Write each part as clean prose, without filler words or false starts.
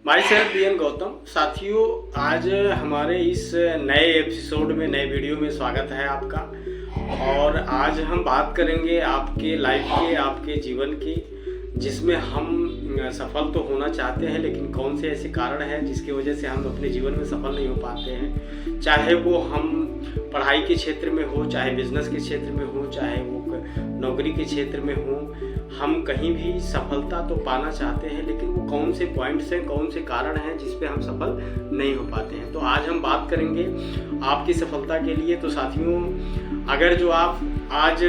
My self BN Gautam. साथियों, आज हमारे इस नए एपिसोड में, नए वीडियो में स्वागत है आपका। और आज हम बात करेंगे आपके लाइफ के, आपके जीवन की, जिसमें हम सफल तो होना चाहते हैं, लेकिन कौन से ऐसे कारण हैं जिसकी वजह से हम अपने जीवन में सफल नहीं हो पाते हैं। चाहे वो हम पढ़ाई के क्षेत्र में हो, चाहे बिजनेस के क्षेत्र में हो, चाहे वो नौकरी के क्षेत्र में हो, हम कहीं भी सफलता तो पाना चाहते हैं, लेकिन वो कौन से पॉइंट्स हैं, कौन से कारण हैं जिस पे हम सफल नहीं हो पाते हैं। तो आज हम बात करेंगे आपकी सफलता के लिए। तो साथियों, अगर जो आप आज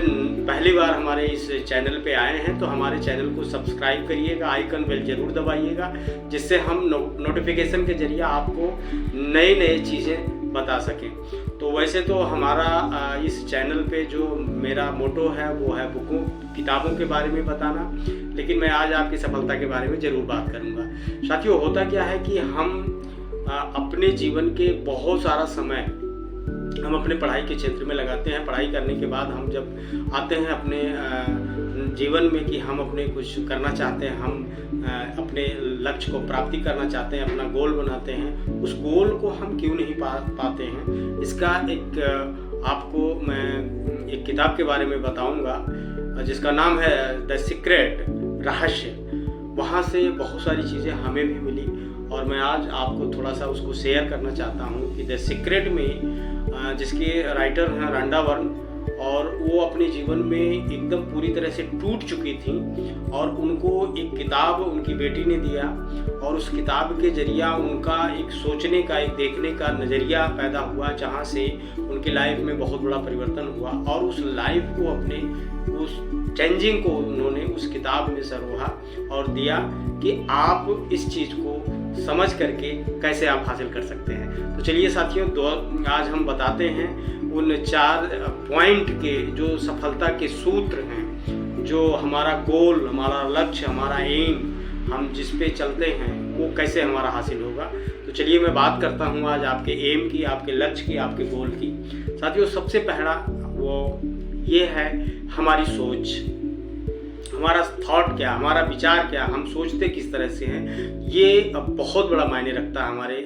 पहली बार हमारे इस चैनल पे आए हैं तो हमारे चैनल को सब्सक्राइब करिएगा, आइकन बेल जरूर दबाइएगा, जिससे हम नोटिफिकेशन के जरिए आपको नई नई चीज़ें बता सकें। तो वैसे तो हमारा इस चैनल पे जो मेरा मोटो है वो है किताबों के बारे में बताना, लेकिन मैं आज आपकी सफलता के बारे में ज़रूर बात करूँगा। साथियों, होता क्या है कि हम अपने जीवन के बहुत सारा समय हम अपने पढ़ाई के क्षेत्र में लगाते हैं। पढ़ाई करने के बाद हम जब आते हैं अपने जीवन में कि हम अपने कुछ करना चाहते हैं, हम अपने लक्ष्य को प्राप्ति करना चाहते हैं, अपना गोल बनाते हैं, उस गोल को हम क्यों नहीं पाते हैं, इसका एक आपको मैं एक किताब के बारे में बताऊंगा जिसका नाम है द सीक्रेट, रहस्य। वहाँ से बहुत सारी चीज़ें हमें भी मिली और मैं आज आपको थोड़ा सा उसको शेयर करना चाहता हूँ कि द सीक्रेट में जिसके राइटर हैं रंडा वर्न, और वो अपने जीवन में एकदम पूरी तरह से टूट चुकी थी और उनको एक किताब उनकी बेटी ने दिया और उस किताब के जरिया उनका एक सोचने का, एक देखने का नज़रिया पैदा हुआ, जहाँ से उनकी लाइफ में बहुत बड़ा परिवर्तन हुआ। और उस लाइफ को अपने उस चेंजिंग को उन्होंने उस किताब में सरोहा और दिया कि आप इस चीज़ को समझ करके कैसे आप हासिल कर सकते हैं। तो चलिए साथियों, आज हम बताते हैं उन 4 पॉइंट के जो सफलता के सूत्र हैं, जो हमारा गोल, हमारा लक्ष्य, हमारा एम, हम जिस पे चलते हैं वो कैसे हमारा हासिल होगा। तो चलिए मैं बात करता हूँ आज आपके एम की, आपके लक्ष्य की, आपके गोल की। साथियों, सबसे पहला वो ये है हमारी सोच, हमारा थॉट क्या, हमारा विचार क्या, हम सोचते किस तरह से हैं, ये बहुत बड़ा मायने रखता है हमारे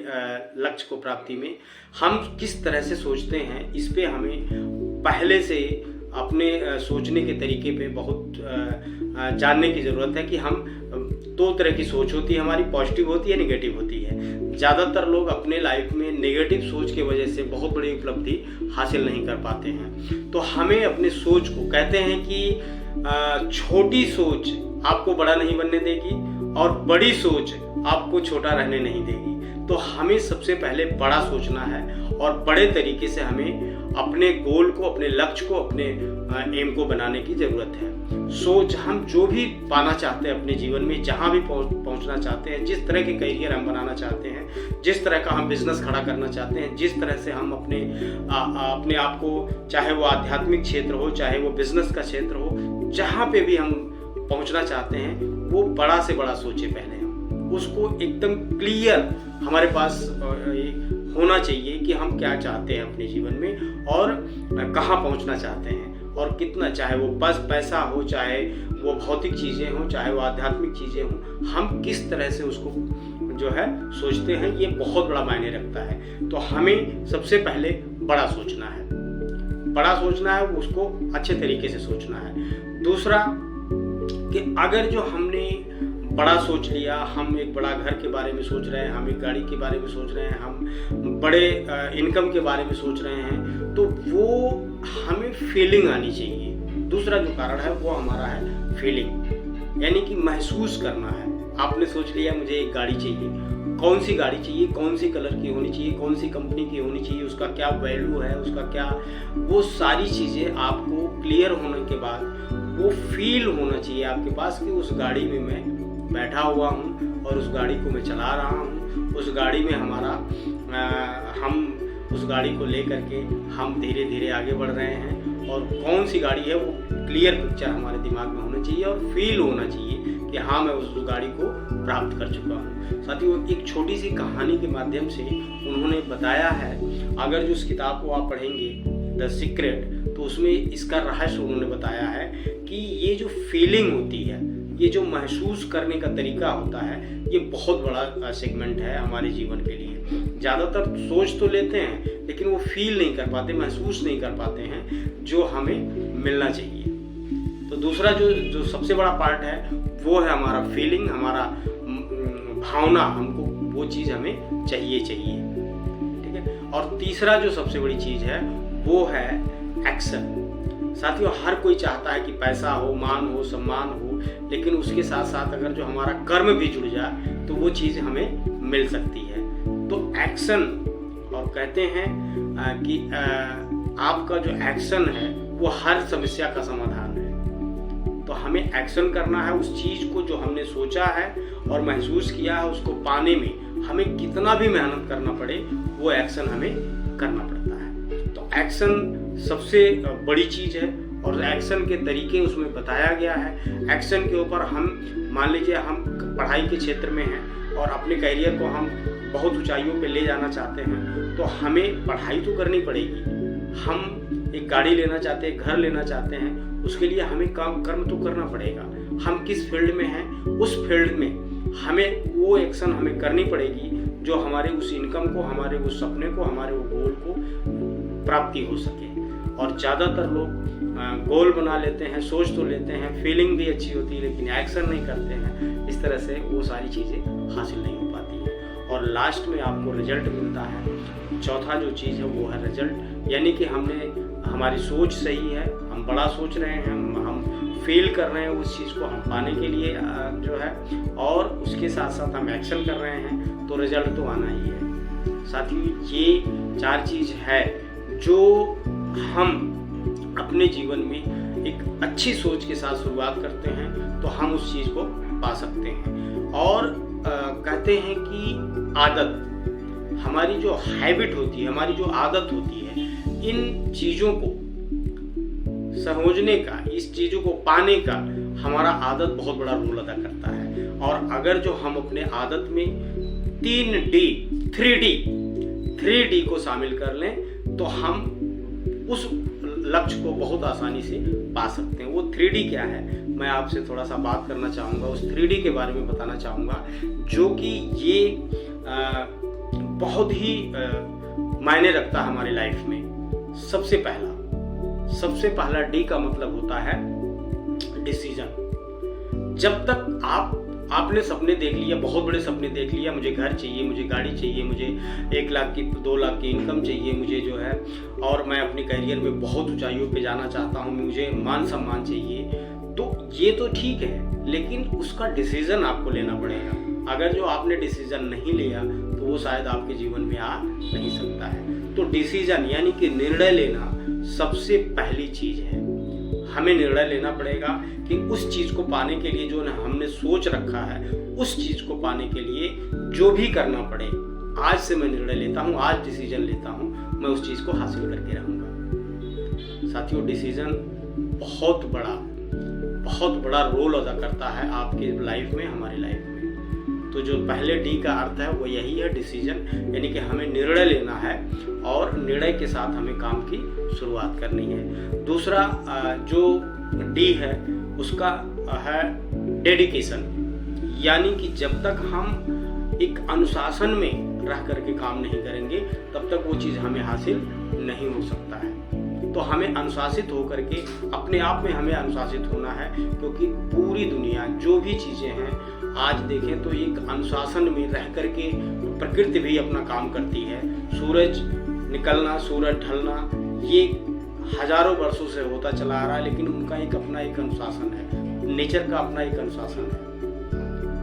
लक्ष्य को प्राप्ति में। हम किस तरह से सोचते हैं, इस पे हमें पहले से अपने सोचने के तरीके पे बहुत जानने की ज़रूरत है कि हम 2 तरह की सोच होती है हमारी, पॉजिटिव होती है, नेगेटिव होती है। ज़्यादातर लोग अपने लाइफ में नेगेटिव सोच की वजह से बहुत बड़ी उपलब्धि हासिल नहीं कर पाते हैं। तो हमें अपने सोच को, कहते हैं कि छोटी सोच आपको बड़ा नहीं बनने देगी और बड़ी सोच आपको छोटा रहने नहीं देगी। तो हमें सबसे पहले बड़ा सोचना है और बड़े तरीके से हमें अपने गोल को, अपने लक्ष्य को, अपने एम को बनाने की ज़रूरत है। सोच, हम जो भी पाना चाहते हैं अपने जीवन में, जहाँ भी पहुँचना चाहते हैं, जिस तरह के करियर हम बनाना चाहते हैं, जिस तरह का हम बिजनेस खड़ा करना चाहते हैं, जिस तरह से हम अपने आप को, चाहे वो आध्यात्मिक क्षेत्र हो, चाहे वो बिजनेस का क्षेत्र हो, जहाँ पे भी हम पहुँचना चाहते हैं, वो बड़ा से बड़ा सोचे पहले हम उसको एकदम क्लियर हमारे पास होना चाहिए कि हम क्या चाहते हैं अपने जीवन में और कहाँ पहुँचना चाहते हैं और कितना, चाहे वो बस पैसा हो, चाहे वो भौतिक चीज़ें हों, चाहे वो आध्यात्मिक चीज़ें हों, हम किस तरह से उसको जो है सोचते हैं, ये बहुत बड़ा मायने रखता है। तो हमें सबसे पहले बड़ा सोचना है, बड़ा सोचना है, उसको अच्छे तरीके से सोचना है। दूसरा कि अगर जो हमने बड़ा सोच लिया, हम एक बड़ा घर के बारे में सोच रहे हैं, हम एक गाड़ी के बारे में सोच रहे हैं, हम बड़े इनकम के बारे में सोच रहे हैं, तो वो हमें फीलिंग आनी चाहिए। दूसरा जो कारण है वो हमारा है फीलिंग, यानी कि महसूस करना है। आपने सोच लिया मुझे एक गाड़ी चाहिए, कौन सी गाड़ी चाहिए, कौन सी कलर की होनी चाहिए, कौन सी कंपनी की होनी चाहिए, उसका क्या वैल्यू है, उसका क्या, वो सारी चीज़ें आपको क्लियर होने के बाद वो फील होना चाहिए आपके पास कि उस गाड़ी में मैं बैठा हुआ हूँ और उस गाड़ी को मैं चला रहा हूँ, उस गाड़ी में हम उस गाड़ी को लेकर के हम धीरे धीरे आगे बढ़ रहे हैं, और कौन सी गाड़ी है वो क्लियर पिक्चर हमारे दिमाग में होना चाहिए और फील होना चाहिए कि हाँ, मैं उस गाड़ी को प्राप्त कर चुका हूँ। साथियों, एक छोटी सी कहानी के माध्यम से उन्होंने बताया है, अगर जो उस किताब को आप पढ़ेंगे द सीक्रेट, तो उसमें इसका रहस्य उन्होंने बताया है कि ये जो फीलिंग होती है, ये जो महसूस करने का तरीका होता है, ये बहुत बड़ा सेगमेंट है हमारे जीवन के लिए। ज़्यादातर सोच तो लेते हैं लेकिन वो फील नहीं कर पाते, महसूस नहीं कर पाते हैं जो हमें मिलना चाहिए। तो दूसरा जो सबसे बड़ा पार्ट है वो है हमारा फीलिंग, हमारा भावना, हमको वो चीज़ हमें चाहिए, ठीक है। और तीसरा जो सबसे बड़ी चीज़ है वो है एक्शन। साथियों, हर कोई चाहता है कि पैसा हो, मान हो, सम्मान हो, लेकिन उसके साथ साथ अगर जो हमारा कर्म भी जुड़ जाए तो वो चीज़ हमें मिल सकती है। तो एक्शन, और कहते हैं कि आपका जो एक्शन है वो हर समस्या का समाधान है। तो हमें एक्शन करना है उस चीज़ को जो हमने सोचा है और महसूस किया है, उसको पाने में हमें कितना भी मेहनत करना पड़े, वो एक्शन हमें करना पड़ता है। तो एक्शन सबसे बड़ी चीज़ है और एक्शन के तरीके उसमें बताया गया है। एक्शन के ऊपर हम मान लीजिए हम पढ़ाई के क्षेत्र में हैं और अपने करियर को हम बहुत ऊंचाइयों पे ले जाना चाहते हैं, तो हमें पढ़ाई तो करनी पड़ेगी। हम एक गाड़ी लेना चाहते हैं, घर लेना चाहते हैं, उसके लिए हमें कर्म तो करना पड़ेगा। हम किस फील्ड में हैं, उस फील्ड में हमें वो एक्शन हमें करनी पड़ेगी जो हमारे उस इनकम को, हमारे उस सपने को, हमारे वो गोल को प्राप्ति हो सके। और ज़्यादातर लोग गोल बना लेते हैं, सोच तो लेते हैं, फीलिंग भी अच्छी होती है, लेकिन एक्शन नहीं करते हैं। इस तरह से वो सारी चीज़ें हासिल नहीं हो पाती हैं और लास्ट में आपको रिजल्ट मिलता है। चौथा जो चीज़ है वो है रिजल्ट, यानी कि हमारी सोच सही है, हम बड़ा सोच रहे हैं, हम फील कर रहे हैं उस चीज़ को हम पाने के लिए जो है, और उसके साथ साथ हम एक्शन कर रहे हैं, तो रिजल्ट तो आना ही है। साथियों, ये 4 चीज़ है जो हम अपने जीवन में एक अच्छी सोच के साथ शुरुआत करते हैं तो हम उस चीज़ को पा सकते हैं। और कहते हैं कि आदत, हमारी जो हैबिट होती है, हमारी जो आदत होती है, इन चीज़ों को समझने का, इस चीज़ों को पाने का हमारा आदत बहुत बड़ा रोल अदा करता है। और अगर जो हम अपने आदत में 3D को शामिल कर लें तो हम उस लक्ष्य को बहुत आसानी से पा सकते हैं। वो 3D क्या है, मैं आपसे थोड़ा सा बात करना चाहूँगा, उस 3D के बारे में बताना चाहूँगा, जो कि ये बहुत ही मायने रखता है हमारी लाइफ में। सबसे पहला D का मतलब होता है डिसीजन। जब तक आपने सपने देख लिया, बहुत बड़े सपने देख लिया, मुझे घर चाहिए, मुझे गाड़ी चाहिए, मुझे 1 लाख की 2 लाख की इनकम चाहिए, मुझे जो है, और मैं अपने करियर में बहुत ऊंचाइयों पे जाना चाहता हूँ, मुझे मान सम्मान चाहिए, तो ये तो ठीक है, लेकिन उसका डिसीजन आपको लेना पड़ेगा। अगर जो आपने डिसीजन नहीं लिया तो वो शायद आपके जीवन में आ नहीं सकता है। तो डिसीजन यानी कि निर्णय लेना सबसे पहली चीज़ है। हमें निर्णय लेना पड़ेगा कि उस चीज़ को पाने के लिए जो हमने सोच रखा है, उस चीज़ को पाने के लिए जो भी करना पड़े, आज से मैं निर्णय लेता हूँ, आज डिसीजन लेता हूँ, मैं उस चीज़ को हासिल करके रहूँगा। साथियों, डिसीजन बहुत बड़ा रोल अदा करता है आपकी लाइफ में, हमारी लाइफ में। तो जो पहले D का अर्थ है वो यही है, डिसीजन, यानी कि हमें निर्णय लेना है और निर्णय के साथ हमें काम की शुरुआत करनी है। दूसरा जो D है उसका है डेडिकेशन, यानी कि जब तक हम एक अनुशासन में रह करके काम नहीं करेंगे तब तक वो चीज़ हमें हासिल नहीं हो सकता है। तो हमें अनुशासित होकर के अपने आप में हमें अनुशासित होना है, क्योंकि पूरी दुनिया जो भी चीज़ें हैं आज देखें तो एक अनुशासन में रह करके प्रकृति भी अपना काम करती है। सूरज निकलना, सूरज ढलना, ये हजारों वर्षों से होता चला आ रहा है, लेकिन उनका अपना एक अनुशासन है, नेचर का अपना एक अनुशासन है।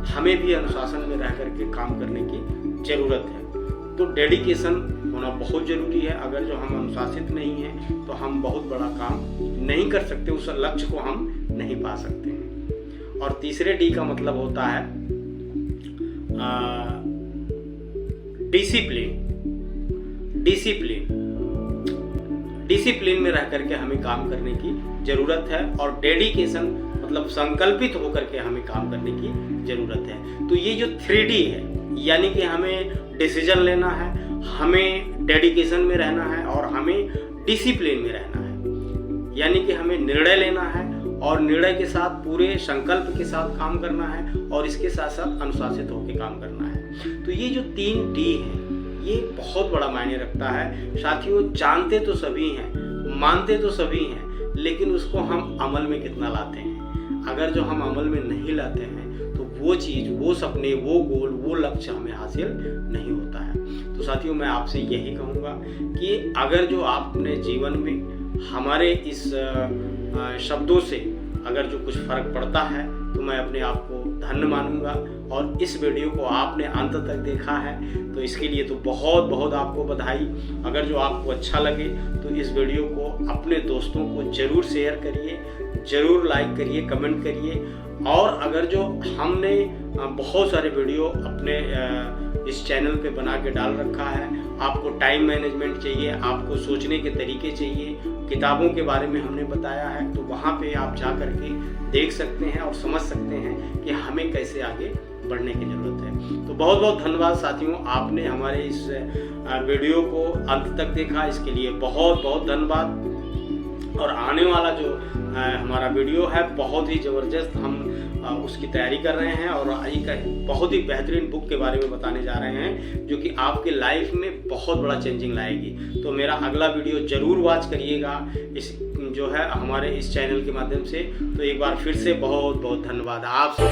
हमें भी अनुशासन में रह करके काम करने की ज़रूरत है। तो डेडिकेशन होना बहुत ज़रूरी है। अगर जो हम अनुशासित नहीं हैं तो हम बहुत बड़ा काम नहीं कर सकते, उस लक्ष्य को हम नहीं पा सकते हैं। और तीसरे D का मतलब होता है डिसिप्लिन में रह करके हमें काम करने की ज़रूरत है। और डेडिकेशन मतलब संकल्पित होकर के हमें काम करने की ज़रूरत है। तो ये जो 3D है, यानी कि हमें डिसीजन लेना है, हमें डेडिकेशन में रहना है और हमें डिसिप्लिन में रहना है, यानी कि हमें निर्णय लेना है और निर्णय के साथ, पूरे संकल्प के साथ काम करना है और इसके साथ साथ अनुशासित होकर काम करना है। तो ये जो 3 D है ये बहुत बड़ा मायने रखता है साथियों। जानते तो सभी हैं, मानते तो सभी हैं, लेकिन उसको हम अमल में कितना लाते हैं। अगर जो हम अमल में नहीं लाते हैं तो वो चीज़, वो सपने, वो गोल, वो लक्ष्य हमें हासिल नहीं होता है। तो साथियों मैं आपसे यही कहूँगा कि अगर जो आप अपने जीवन में हमारे इस शब्दों से अगर जो कुछ फर्क पड़ता है तो मैं अपने आप को धन्य मानूंगा। और इस वीडियो को आपने अंत तक देखा है तो इसके लिए तो बहुत बहुत आपको बधाई। अगर जो आपको अच्छा लगे तो इस वीडियो को अपने दोस्तों को ज़रूर शेयर करिए, ज़रूर लाइक करिए, कमेंट करिए। और अगर जो हमने बहुत सारे वीडियो अपने इस चैनल पे बना के डाल रखा है, आपको टाइम मैनेजमेंट चाहिए, आपको सोचने के तरीके चाहिए, किताबों के बारे में हमने बताया है, तो वहाँ पे आप जा कर के देख सकते हैं और समझ सकते हैं कि हमें कैसे आगे बढ़ने की ज़रूरत है। तो बहुत बहुत धन्यवाद साथियों, आपने हमारे इस वीडियो को अंत तक देखा, इसके लिए बहुत बहुत धन्यवाद। और आने वाला जो हमारा वीडियो है बहुत ही ज़बरदस्त, हम उसकी तैयारी कर रहे हैं और एक बहुत ही बेहतरीन बुक के बारे में बताने जा रहे हैं जो कि आपके लाइफ में बहुत बड़ा चेंजिंग लाएगी। तो मेरा अगला वीडियो ज़रूर वॉच करिएगा इस जो है हमारे इस चैनल के माध्यम से। तो एक बार फिर से बहुत बहुत धन्यवाद आप सब।